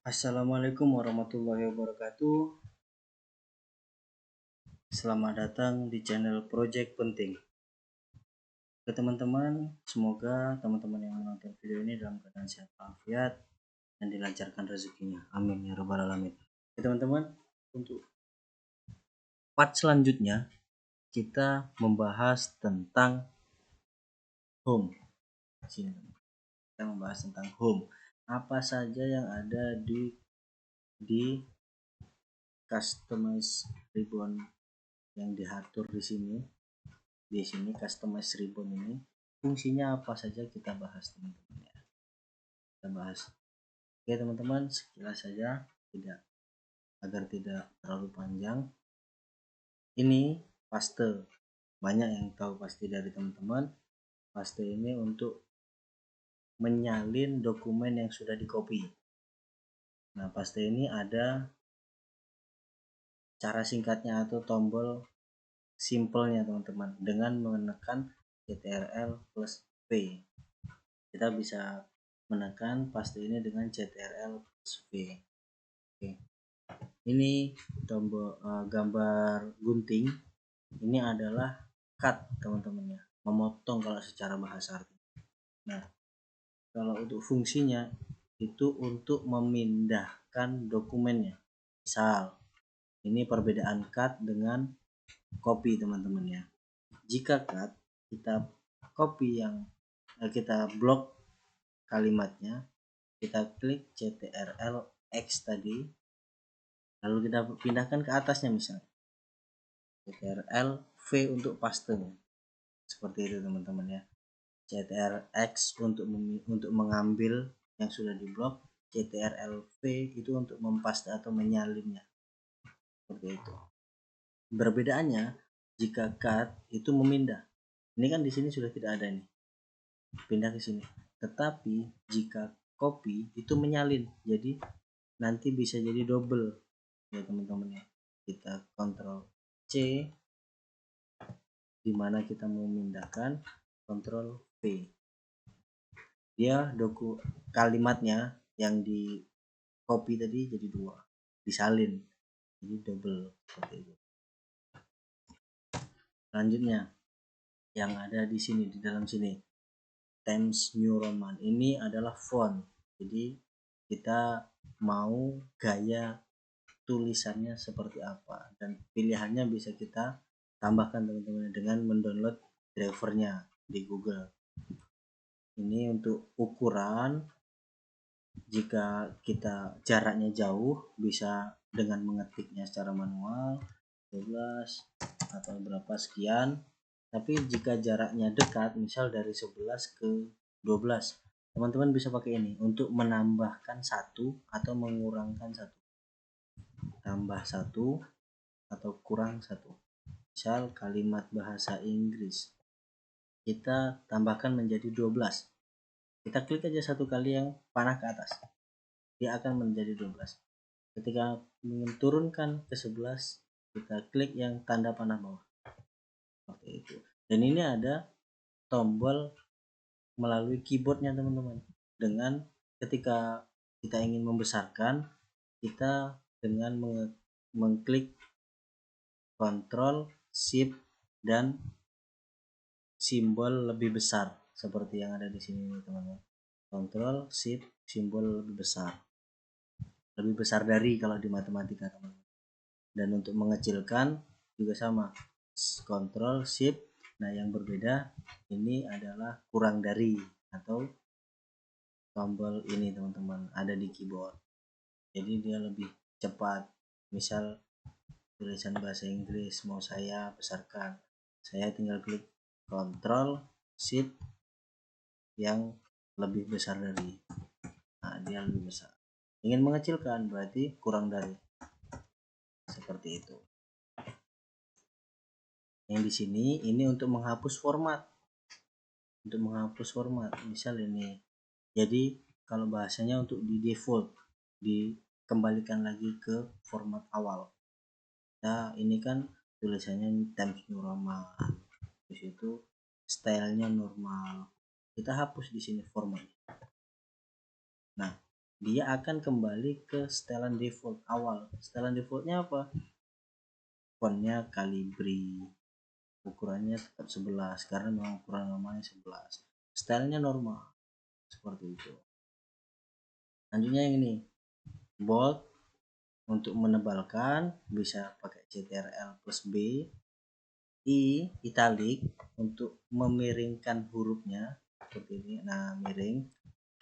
Assalamualaikum warahmatullahi wabarakatuh. Selamat datang di channel Project Penting. Ke teman-teman, semoga teman-teman yang menonton video ini dalam keadaan sehat walafiat dan dilancarkan rezekinya. Amin ya rabbal alamin. Oke teman-teman, untuk part selanjutnya kita membahas tentang home. Kita membahas tentang home. Apa saja yang ada di customize ribbon yang diatur di sini. Di sini customize ribbon ini fungsinya apa saja kita bahas teman-teman ya. Kita bahas. Oke teman-teman, sekilas saja agar tidak terlalu panjang. Ini paste. Banyak yang tahu pasti dari teman-teman. Paste ini untuk menyalin dokumen yang sudah di copy. Nah, paste ini ada cara singkatnya atau tombol simpelnya teman-teman, dengan menekan Ctrl plus V. Kita bisa menekan paste ini dengan Ctrl plus V. Oke. Ini tombol gambar gunting. Ini adalah cut teman-teman ya, memotong kalau secara bahasa arti. Nah, kalau untuk fungsinya itu untuk memindahkan dokumennya. Misal ini perbedaan cut dengan copy teman-teman ya. Jika cut, kita copy yang kita blok kalimatnya, kita klik Ctrl X tadi, lalu kita pindahkan ke atasnya, misalnya Ctrl V untuk paste, seperti itu teman-teman ya. Ctrl X untuk mengambil yang sudah diblok, Ctrl V itu untuk mempaste atau menyalinnya, seperti itu. Perbedaannya, jika cut itu memindah, ini kan di sini sudah tidak ada nih, pindah ke sini. Tetapi jika copy itu menyalin, jadi nanti bisa jadi double ya teman-teman ya. Kita Ctrl C dimana kita memindahkan, Ctrl V, dia kalimatnya yang di copy tadi jadi dua, disalin jadi double, seperti itu. Selanjutnya yang ada di sini, di dalam sini, Times New Roman, ini adalah font. Jadi kita mau gaya tulisannya seperti apa, dan pilihannya bisa kita tambahkan teman-teman dengan mendownload drivernya di Google. Ini untuk ukuran, jika kita jaraknya jauh bisa dengan mengetiknya secara manual 12 atau berapa sekian. Tapi jika jaraknya dekat, misal dari 11 ke 12, teman-teman bisa pakai ini untuk menambahkan satu atau mengurangkan satu, tambah satu atau kurang satu. Misal kalimat bahasa Inggris kita tambahkan menjadi 12, kita klik aja satu kali yang panah ke atas, dia akan menjadi 12. Ketika menurunkan ke 11, kita klik yang tanda panah bawah, seperti itu. Dan ini ada tombol melalui keyboardnya teman-teman, dengan ketika kita ingin membesarkan, kita dengan mengklik Ctrl Shift dan simbol lebih besar, seperti yang ada di sini teman-teman. Ctrl Shift simbol lebih besar dari kalau di matematika teman-teman. Dan untuk mengecilkan juga sama, Ctrl Shift. Nah, yang berbeda ini adalah kurang dari, atau tombol ini teman-teman ada di keyboard, jadi dia lebih cepat. Misal tulisan bahasa Inggris mau saya besarkan, saya tinggal klik Ctrl Shift yang lebih besar dari, nah dia lebih besar. Ingin mengecilkan berarti kurang dari, seperti itu. Yang di sini ini untuk menghapus format, misal ini, jadi kalau bahasanya untuk di default, dikembalikan lagi ke format awal. Nah, ini kan tulisannya Times New Roman, di situ stylenya normal, kita hapus di sini format. Nah, dia akan kembali ke setelan default awal. Setelan defaultnya apa? Fontnya Calibri, ukurannya tetap 11 karena memang ukuran normalnya 11. Stylenya normal seperti itu. Selanjutnya yang ini bold, untuk menebalkan bisa pakai CTRL plus B. Italic untuk memiringkan hurufnya seperti ini. Nah, miring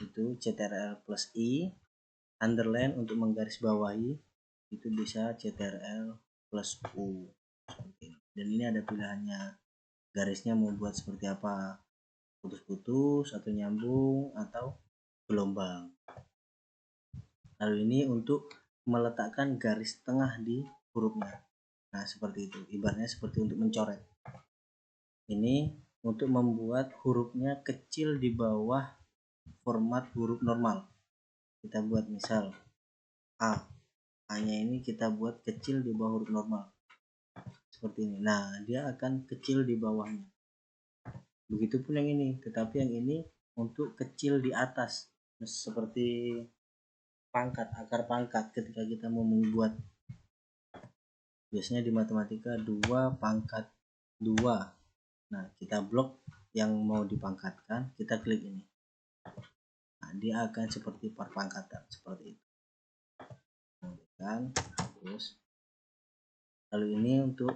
itu CTRL plus I. Underline untuk menggarisbawahi itu bisa CTRL plus U seperti ini. Dan ini ada pilihannya, garisnya mau buat seperti apa, putus-putus atau nyambung atau gelombang. Lalu ini untuk meletakkan garis tengah di hurufnya. Nah, seperti itu, ibaratnya seperti untuk mencoret. Ini untuk membuat hurufnya kecil di bawah format huruf normal. Kita buat misal A nya ini kita buat kecil di bawah huruf normal seperti ini. Nah, dia akan kecil di bawahnya. Begitupun yang ini, tetapi yang ini untuk kecil di atas, seperti pangkat, akar pangkat. Ketika kita mau membuat, biasanya di matematika 2 pangkat 2. Nah, kita blok yang mau dipangkatkan, kita klik ini. Nah, dia akan seperti perpangkatan seperti itu. Kemudian hapus. Lalu ini untuk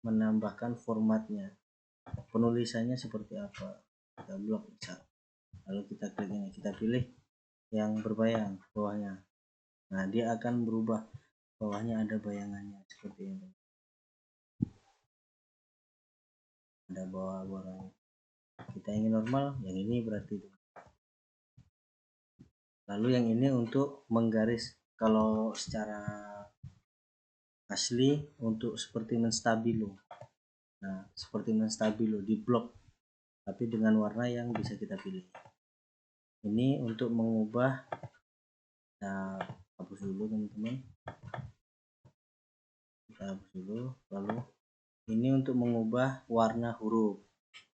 menambahkan formatnya, penulisannya seperti apa, kita blok misal. Lalu kita klik ini, kita pilih yang berbayang bawahnya. Nah, dia akan berubah, bawahnya ada bayangannya seperti ini, ada bawah-bawahnya. Kita ingin normal, yang ini berarti itu. Lalu yang ini untuk menggaris, kalau secara asli untuk seperti menstabilo. Nah, seperti menstabilo di blok, tapi dengan warna yang bisa kita pilih. Ini untuk mengubah, kita hapus dulu teman-teman, kita hapus dulu. Lalu ini untuk mengubah warna huruf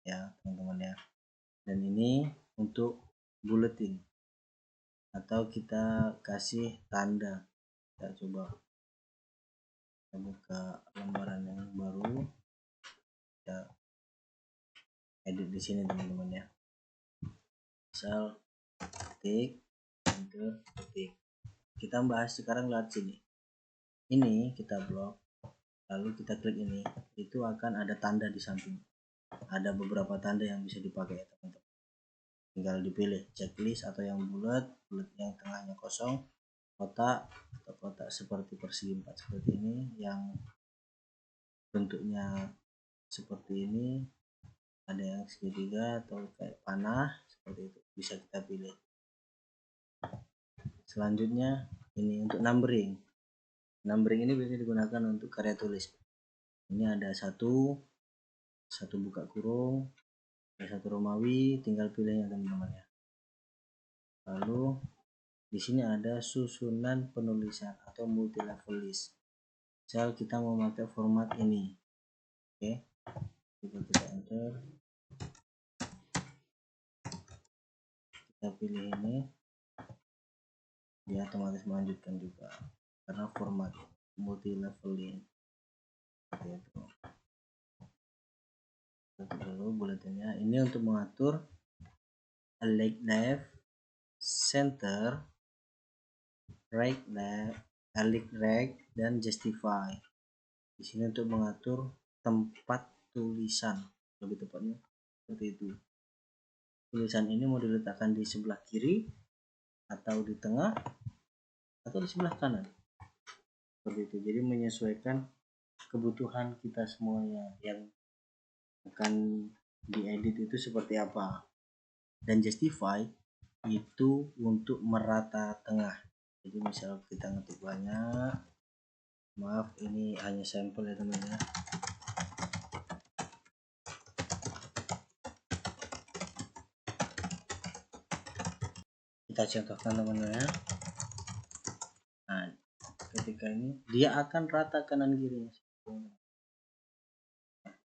ya teman-teman ya. Dan ini untuk bulletin atau kita kasih tanda. Kita coba, kita buka lembaran yang baru, kita edit di sini teman-teman ya. Misal ketik, enter, ketik. Kita bahas sekarang lewat sini. Ini kita blok, lalu kita klik ini, itu akan ada tanda di samping. Ada beberapa tanda yang bisa dipakai ya teman-teman. Tinggal dipilih checklist atau yang bulat yang tengahnya kosong, kotak atau kotak seperti persegi 4 seperti ini, yang bentuknya seperti ini, ada yang segitiga atau kayak panah seperti itu, bisa kita pilih. Selanjutnya ini untuk numbering. Numbering ini biasanya digunakan untuk karya tulis. Ini ada satu buka kurung, ada satu Romawi, tinggal pilihnya teman-teman ya. Lalu di sini ada susunan penulisan atau multi level list. Misal kita mau pakai format ini, oke, kita enter, kita pilih ini, dia otomatis melanjutkan juga karena format multi level list. Seperti itu. Dulu bulletinnya ini untuk mengatur left, center, right, left, right, dan justify. Di sini untuk mengatur tempat tulisan, lebih tepatnya seperti itu. Tulisan ini mau diletakkan di sebelah kiri atau di tengah atau di sebelah kanan, seperti itu. Jadi menyesuaikan kebutuhan kita semuanya yang akan diedit itu seperti apa. Dan justify itu untuk merata tengah. Jadi misal kita ngetik banyak, maaf ini hanya sampel ya teman-teman. Kita contohkan teman-teman ya. Nah, ketika ini dia akan rata kanan kiri,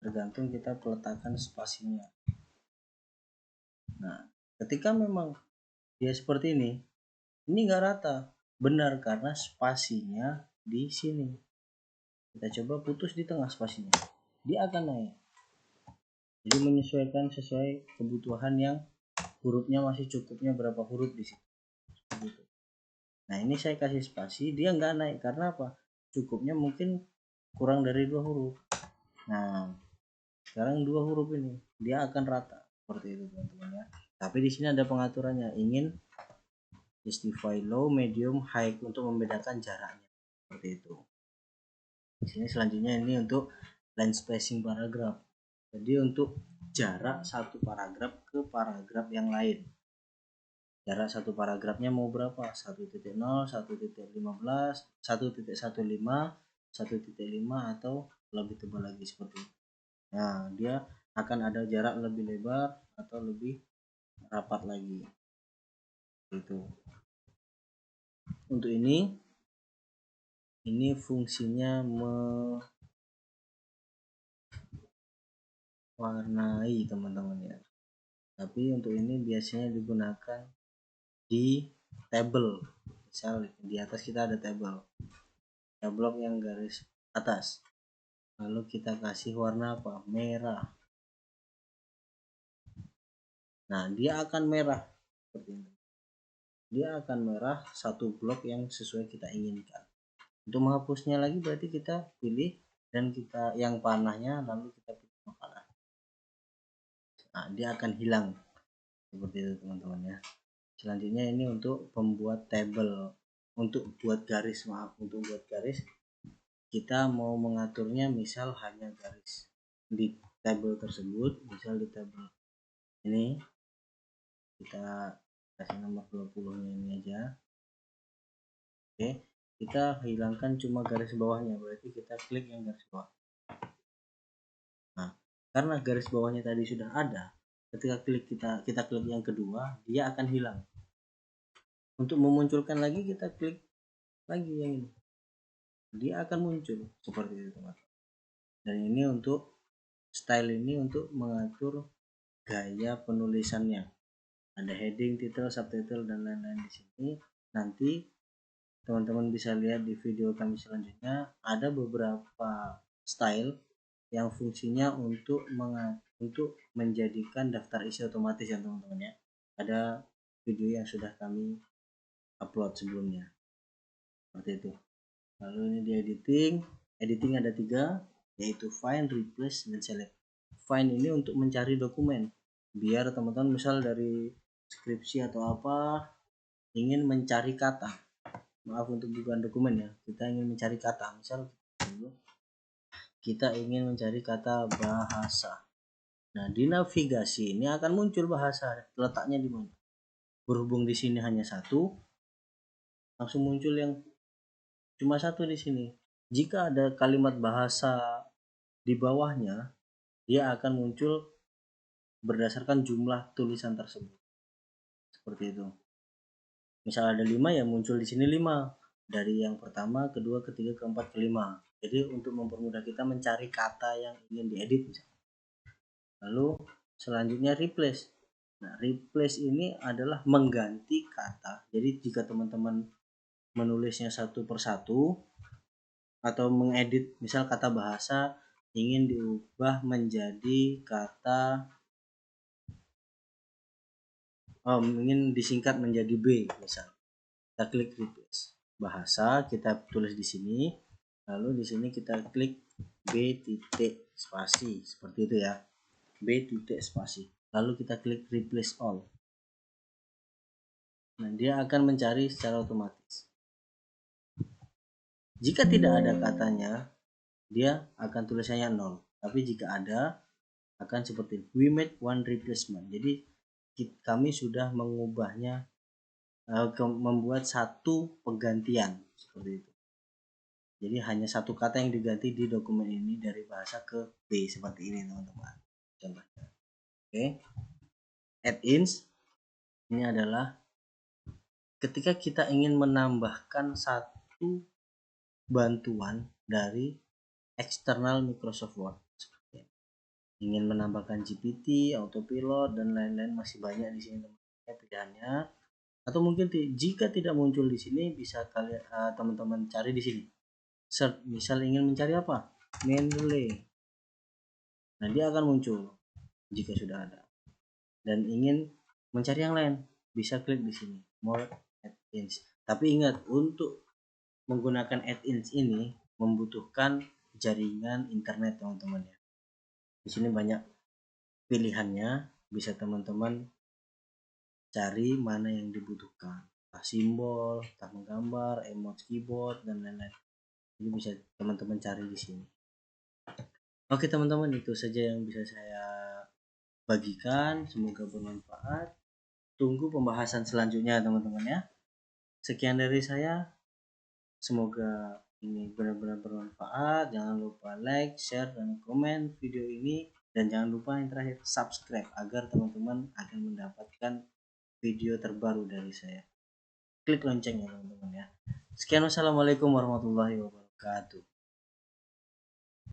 tergantung kita peletakan spasinya. Nah, ketika memang dia seperti ini, Ini nggak rata. Benar, karena spasinya di sini. Kita coba putus di tengah spasinya, dia akan naik. Jadi menyesuaikan sesuai kebutuhan yang hurufnya masih cukupnya berapa huruf di situ. Nah ini saya kasih spasi, dia nggak naik karena apa? Cukupnya mungkin kurang dari 2 huruf. Nah sekarang 2 huruf ini dia akan rata seperti itu teman-teman ya. Tapi di sini ada pengaturannya, ingin justify low, medium, high untuk membedakan jaraknya seperti itu. Di sini selanjutnya ini untuk line spacing paragraf. Jadi untuk jarak satu paragraf ke paragraf yang lain. Jarak satu paragrafnya mau berapa? 1.0, 1.15, 1.15, 1.5 atau lebih tebal lagi seperti itu. Nah, dia akan ada jarak lebih lebar atau lebih rapat lagi. Itu. Untuk ini fungsinya mewarnai teman-teman ya. Tapi untuk ini biasanya digunakan di table. Misal di atas kita ada table, blok yang garis atas, lalu kita kasih warna apa? Merah. Nah dia akan merah seperti ini, dia akan merah satu blok yang sesuai kita inginkan. Untuk menghapusnya lagi berarti kita pilih dan kita yang panahnya, lalu kita pilih panah. Nah dia akan hilang seperti itu teman-teman ya. Selanjutnya ini untuk membuat table, untuk buat garis, untuk buat garis kita mau mengaturnya misal hanya garis di table tersebut. Misal di table ini kita kasih nomor 20 nya ini aja. Oke, kita hilangkan cuma garis bawahnya, berarti kita klik yang garis bawah. Nah karena garis bawahnya tadi sudah ada, ketika kita klik yang kedua dia akan hilang. Untuk memunculkan lagi kita klik lagi yang ini, dia akan muncul seperti itu teman-teman. Dan ini untuk style, ini untuk mengatur gaya penulisannya. Ada heading, title, subtitle dan lain-lain di sini. Nanti teman-teman bisa lihat di video kami selanjutnya, ada beberapa style yang fungsinya untuk menjadikan daftar isi otomatis ya teman-teman ya. Ada video yang sudah kami upload sebelumnya seperti itu. Lalu ini di editing ada 3, yaitu find, replace, dan select. Find ini untuk mencari dokumen, biar teman-teman misal dari skripsi atau apa ingin mencari kata, maaf untuk bukan dokumen ya, kita ingin mencari kata, misal kita ingin mencari kata bahasa. Nah di navigasi ini akan muncul bahasa, letaknya di mana. Berhubung di sini hanya satu, langsung muncul yang cuma satu di sini. Jika ada kalimat bahasa di bawahnya, dia akan muncul berdasarkan jumlah tulisan tersebut. Seperti itu. Misal ada 5 ya muncul di sini 5. Dari yang pertama, kedua, ketiga, keempat, kelima. Jadi untuk mempermudah kita mencari kata yang ingin diedit misalnya. Lalu selanjutnya replace. Nah, replace ini adalah mengganti kata. Jadi jika teman-teman menulisnya satu persatu atau mengedit misal kata bahasa ingin diubah menjadi kata ingin disingkat menjadi B misal, kita klik replace bahasa, kita tulis di sini, lalu di sini kita klik B titik spasi seperti itu ya, B titik spasi, lalu kita klik replace all. Nah dia akan mencari secara otomatis. Jika tidak ada katanya dia akan tulisannya 0, tapi jika ada akan seperti we made one replacement. Jadi kami sudah mengubahnya, membuat satu penggantian seperti itu. Jadi hanya satu kata yang diganti di dokumen ini dari bahasa ke B seperti ini teman-teman. Contohnya. Oke. Add-ins ini adalah ketika kita ingin menambahkan satu bantuan dari eksternal Microsoft Word. Ingin menambahkan GPT, autopilot dan lain-lain, masih banyak di sini teman-teman pilihannya. Atau mungkin jika tidak muncul di sini, bisa kalian teman-teman cari di sini. Search, misal ingin mencari apa? Mendeley. Nah, dia akan muncul jika sudah ada. Dan ingin mencari yang lain, bisa klik di sini, more add-ins. Tapi ingat, untuk menggunakan add-ins ini membutuhkan jaringan internet, teman-teman ya. Di sini banyak pilihannya, bisa teman-teman cari mana yang dibutuhkan, entah simbol, entah menggambar, emote keyboard, dan lain-lain. Ini bisa teman-teman cari di sini. Oke teman-teman, itu saja yang bisa saya bagikan, semoga bermanfaat. Tunggu pembahasan selanjutnya teman-teman ya. Sekian dari saya, semoga ini benar-benar bermanfaat. Jangan lupa like, share, dan komen video ini, dan jangan lupa yang terakhir subscribe agar teman-teman akan mendapatkan video terbaru dari saya. Klik loncengnya teman-teman ya. Sekian, wassalamualaikum warahmatullahi wabarakatuh.